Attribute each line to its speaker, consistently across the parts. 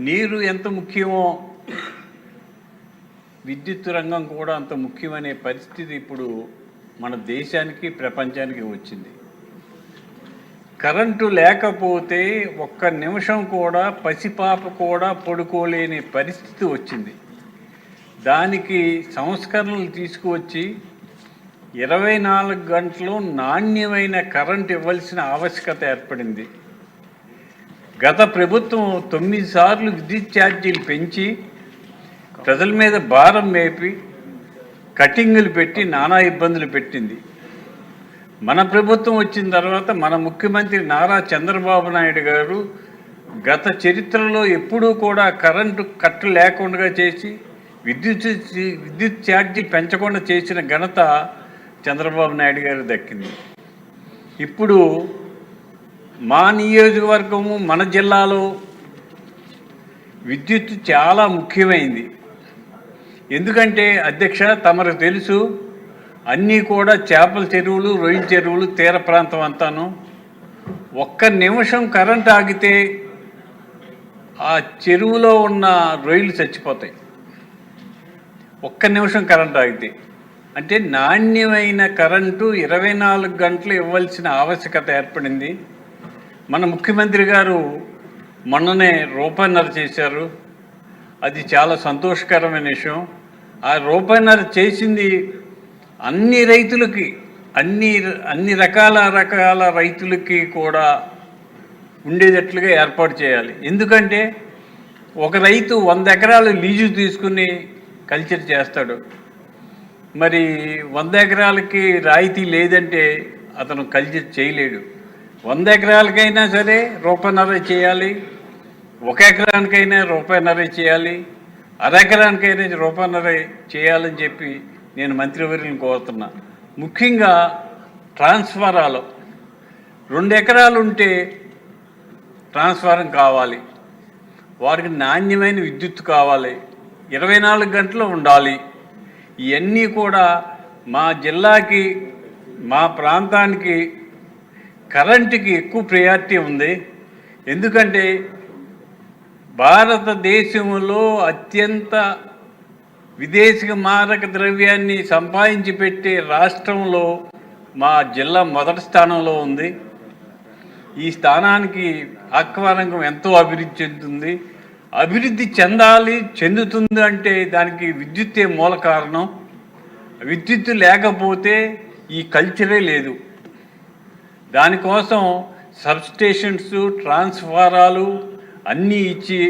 Speaker 1: నీరు ఎంత ముఖ్యమో విద్యుత్ రంగం కూడా అంత ముఖ్యమనే పరిస్థితి ఇప్పుడు మన దేశానికి ప్రపంచానికి వచ్చింది. కరెంటు లేకపోతే ఒక్క నిమిషం కూడా పసిపాప కూడా పడుకోలేని పరిస్థితి వచ్చింది. దానికి సంస్కరణలు తీసుకువచ్చి 24 గంటలు నాణ్యమైన కరెంటు ఇవ్వాల్సిన ఆవశ్యకత ఏర్పడింది. గత ప్రభుత్వం 9 సార్లు విద్యుత్ ఛార్జీలు పెంచి ప్రజల మీద భారం మేపి కటింగులు పెట్టి నానా ఇబ్బందులు పెట్టింది. మన ప్రభుత్వం వచ్చిన తర్వాత మన ముఖ్యమంత్రి నారా చంద్రబాబు నాయుడు గారు గత చరిత్రలో ఎప్పుడూ కూడా కరెంటు కట్టు లేకుండా చేసి విద్యుత్ ఛార్జీ పెంచకుండా చేసిన ఘనత చంద్రబాబు నాయుడు గారు దక్కింది. ఇప్పుడు మా నియోజకవర్గము మన జిల్లాలో విద్యుత్ చాలా ముఖ్యమైంది. ఎందుకంటే అధ్యక్ష తమకు తెలుసు, అన్నీ కూడా చేపల చెరువులు, రొయ్యల చెరువులు, తీర ప్రాంతం అంతాను. ఒక్క నిమిషం కరెంట్ ఆగితే ఆ చెరువులో ఉన్న రొయ్యలు చచ్చిపోతాయి. ఒక్క నిమిషం కరెంట్ ఆగితే అంటే నాణ్యమైన కరెంటు 24 గంటలు ఇవ్వాల్సిన ఆవశ్యకత ఏర్పడింది. మన ముఖ్యమంత్రి గారు మొన్ననే రూపాయన్నర చేశారు. అది చాలా సంతోషకరమైన విషయం. ఆ రూపాయన్నర చేసింది అన్ని రైతులకి, అన్ని రకాల రైతులకి కూడా ఉండేటట్లుగా ఏర్పాటు చేయాలి. ఎందుకంటే ఒక రైతు 100 ఎకరాలు లీజు తీసుకుని కల్చర్ చేస్తాడు. మరి 100 ఎకరాలకి రాయితీ లేదంటే అతను కల్చర్ చేయలేడు. 100 ఎకరాలకైనా సరే రూపాయన్నర చేయాలి, 1 ఎకరానికైనా రూపాయన్నర చేయాలి, అరెకరానికైనా రూపాయన్నర చేయాలని చెప్పి నేను మంత్రివర్యులను కోరుతున్నా. ముఖ్యంగా ట్రాన్స్ఫారాలు 2 ఎకరాలు ఉంటే ట్రాన్స్ఫారం కావాలి, వారికి నాణ్యమైన విద్యుత్ కావాలి, 24 గంటలు ఉండాలి. ఇవన్నీ కూడా మా జిల్లాకి, మా ప్రాంతానికి కరెంటుకి ఎక్కువ ప్రయారిటీ ఉంది. ఎందుకంటే భారతదేశంలో అత్యంత విదేశీ మారక ద్రవ్యాన్ని సంపాదించి పెట్టే రాష్ట్రంలో మా జిల్లా మొదటి స్థానంలో ఉంది. ఈ స్థానానికి ఆక్వా రంగం ఎంతో అభివృద్ధి చెందుతుంది. అభివృద్ధి చెందుతుంది అంటే దానికి విద్యుత్తే మూల కారణం. విద్యుత్ లేకపోతే ఈ కల్చరే లేదు. దానికోసం సబ్స్టేషన్స్, ట్రాన్స్ఫారాలు అన్నీ ఇచ్చి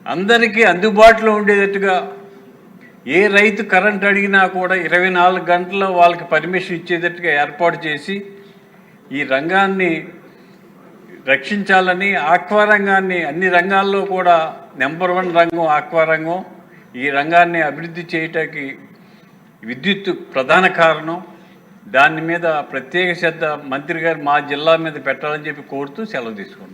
Speaker 1: అందరికీ అందుబాటులో ఉండేటట్టుగా, ఏ రైతు కరెంట్ అడిగినా కూడా 24 గంటల్లో వాళ్ళకి పర్మిషన్ ఇచ్చేటట్టుగా ఏర్పాటు చేసి ఈ రంగాన్ని రక్షించాలని, ఆక్వా రంగాన్ని అన్ని రంగాల్లో కూడా నెంబర్ 1 రంగం ఆక్వా రంగం. ఈ రంగాన్ని అభివృద్ధి చేయటానికి విద్యుత్ ప్రధాన కారణం. దాని మీద ప్రత్యేక శ్రద్ధ మంత్రి గారు మా జిల్లా మీద పెట్టాలని చెప్పి కోరుతూ సెలవు తీసుకుంటాం.